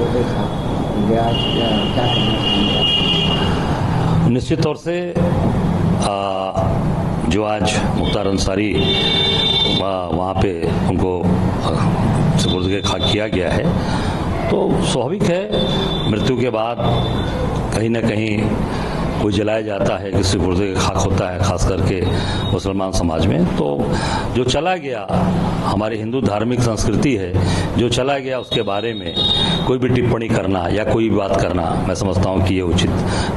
को देखा, ब्याज क्या कहना चाहेंगे? निश्चित तौर से जो आज मुख्तार अंसारी वहाँ पे उनको सुपुर्द खाक किया गया है, तो स्वाभाविक है मृत्यु के बाद कहीं ना कहीं कोई जलाया जाता है, किसी पुर्जे खाक होता है, खास करके मुसलमान समाज में। तो जो चला गया, हमारी हिंदू धार्मिक संस्कृति है, जो चला गया उसके बारे में कोई भी टिप्पणी करना या कोई भी बात करना, मैं समझता हूँ कि ये उचित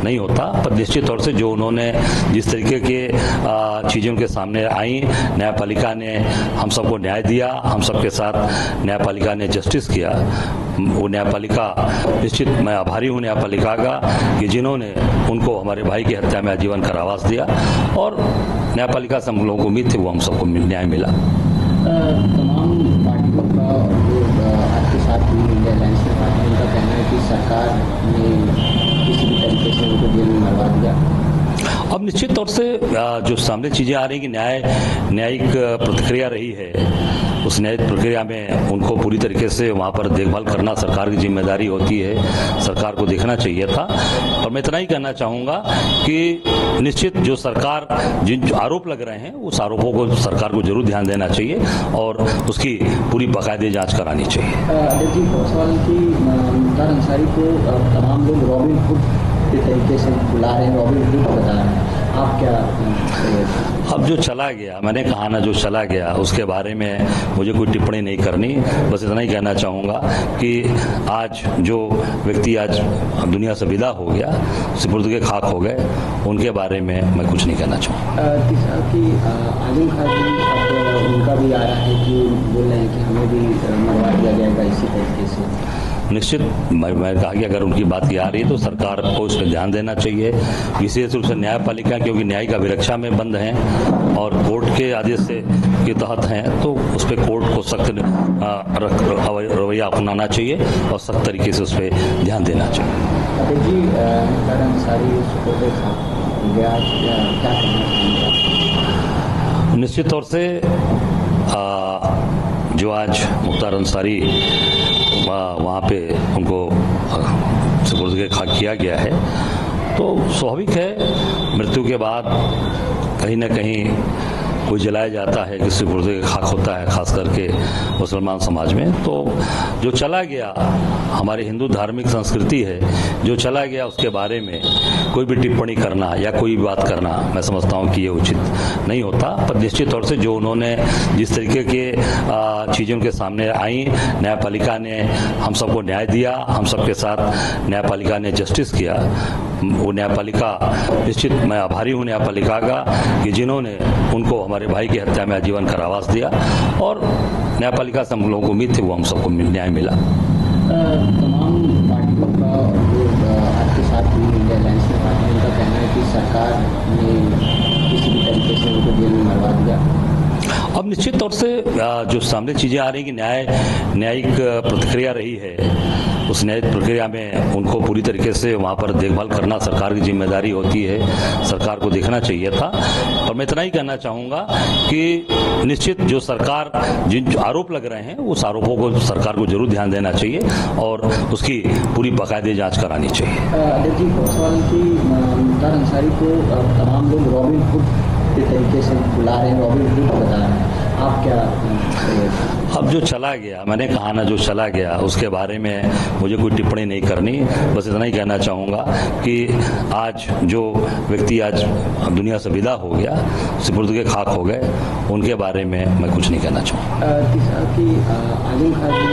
नहीं होता। पर निश्चित तौर से जो उन्होंने जिस तरीके के चीज़ें उनके सामने आई, न्यायपालिका ने हम सबको न्याय दिया, हम सबके साथ न्यायपालिका ने जस्टिस किया, वो न्यायपालिका निश्चित मैं आभारी हूँ न्यायपालिका का कि जिन्होंने उनको हमारे भाई की हत्या में आजीवन कारावास दिया, और न्यायपालिका से हम लोगों को उम्मीद थी वो हम सबको न्याय मिला। तमाम पार्टियों का जो आपके साथ हुई इंडिया अलायंस में पार्टी, उनका कहना है कि सरकार ने किसी भी तरीके से उनको जेल में मरवा दिया। अब निश्चित तौर से जो सामने चीज़ें आ रही कि न्यायिक प्रतिक्रिया रही है, उस न्यायिक प्रक्रिया में उनको पूरी तरीके से वहाँ पर देखभाल करना सरकार की जिम्मेदारी होती है, सरकार को देखना चाहिए था। और मैं इतना ही कहना चाहूँगा कि निश्चित जो सरकार जिन आरोप लग रहे हैं उस आरोपों को सरकार को जरूर ध्यान देना चाहिए और उसकी पूरी बाकायदे जाँच करानी चाहिए। अध्यक्ष जी, सवाल की मुख्तार अंसारी को तमाम लोग रॉबिन हुड के तरीके से बुला रहे हैं, रॉबिन हुड बता रहे हैं, आप क्या? अब जो चला गया, मैंने कहा ना, जो चला गया उसके बारे में मुझे कोई टिप्पणी नहीं करनी, बस इतना ही कहना चाहूँगा कि आज जो व्यक्ति आज दुनिया से विदा हो गया, सुपुर्द के खाक हो गए, उनके बारे में मैं कुछ नहीं कहना चाहूँगा। तीसरा कि आजम खान जी, अब उनका भी आ रहा है कि बोल रहे हैं कि हमें भी मरवा दिया जाएगा इसी तरीके से। निश्चित मैं कहा कि अगर उनकी बात की आ रही है तो सरकार को इस पर ध्यान देना चाहिए, विशेष रूप से न्यायपालिका, क्योंकि न्यायिक अभिरक्षा में बंद हैं और कोर्ट के आदेश से के तहत हैं, तो उस पर कोर्ट को सख्त रवैया अपनाना चाहिए और सख्त तरीके से उस पर ध्यान देना चाहिए। अभी जी, मुख्तार अंसारी को देखा, ब्याज क्या कहना चाहेंगे? निश्चित तौर से जो आज मुख्तार अंसारी वहाँ पे उनको सुपुर्द खाक किया गया है, तो स्वाभाविक है मृत्यु के बाद कहीं ना कहीं कोई जलाया जाता है, किसी पुर्जे खाक होता है, खास करके मुसलमान समाज में। तो जो चला गया, हमारी हिंदू धार्मिक संस्कृति है, जो चला गया उसके बारे में कोई भी टिप्पणी करना या कोई भी बात करना, मैं समझता हूँ कि ये उचित नहीं होता। पर निश्चित तौर से जो उन्होंने जिस तरीके के चीज़ें उनके सामने आई, न्यायपालिका ने हम सबको न्याय दिया, हम सबके साथ न्यायपालिका ने जस्टिस किया, वो न्यायपालिका निश्चित मैं आभारी हूँ न्यायपालिका का कि जिन्होंने उनको हमारे भाई की हत्या में आजीवन कारावास दिया, और न्यायपालिका से हम लोगों को उम्मीद थी वो हम सबको न्याय मिला। तमाम पार्टियों का जो आपके साथ हुई इंडिया अलायंस में पार्टी, उनका कहना है कि सरकार ने किसी भी तरीके से उनको जेल में मरवा दिया। अब निश्चित तौर से जो सामने चीज़ें आ रही कि न्यायिक प्रतिक्रिया रही है, उस न्यायिक प्रक्रिया में उनको पूरी तरीके से वहाँ पर देखभाल करना सरकार की जिम्मेदारी होती है, सरकार को देखना चाहिए था। और मैं इतना ही कहना चाहूँगा कि निश्चित जो सरकार जिन आरोप लग रहे हैं उस आरोपों को सरकार को जरूर ध्यान देना चाहिए और उसकी पूरी बाकायदे जाँच करानी चाहिए। अध्यक्ष जी, सवाल की मुख्तार अंसारी को तमाम लोग रॉबिन हुड के तरीके से बुला रहे हैं, रॉबिन हुड बता रहे हैं, आप क्या? अब जो चला गया, मैंने कहा ना, जो चला गया उसके बारे में मुझे कोई टिप्पणी नहीं करनी, बस इतना ही कहना चाहूँगा कि आज जो व्यक्ति आज दुनिया से विदा हो गया, सुपुर्द के खाक हो गए, उनके बारे में मैं कुछ नहीं कहना चाहूँगा। तीसरा कि आजम खान जी,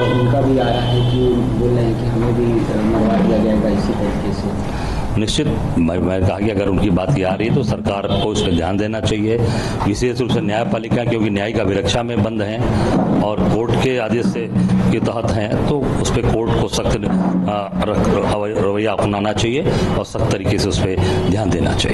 अब उनका भी आ रहा है कि बोल रहे हैं कि हमें भी मरवा दिया जाएगा इसी तरीके से। निश्चित मैं कहा कि अगर उनकी बात की आ रही है तो सरकार को इस पर ध्यान देना चाहिए, विशेष रूप से न्यायपालिका, क्योंकि न्यायिक अभिरक्षा में बंद हैं और कोर्ट के आदेश से के तहत हैं, तो उस पर कोर्ट को सख्त रवैया अपनाना चाहिए और सख्त तरीके से उस पर ध्यान देना चाहिए।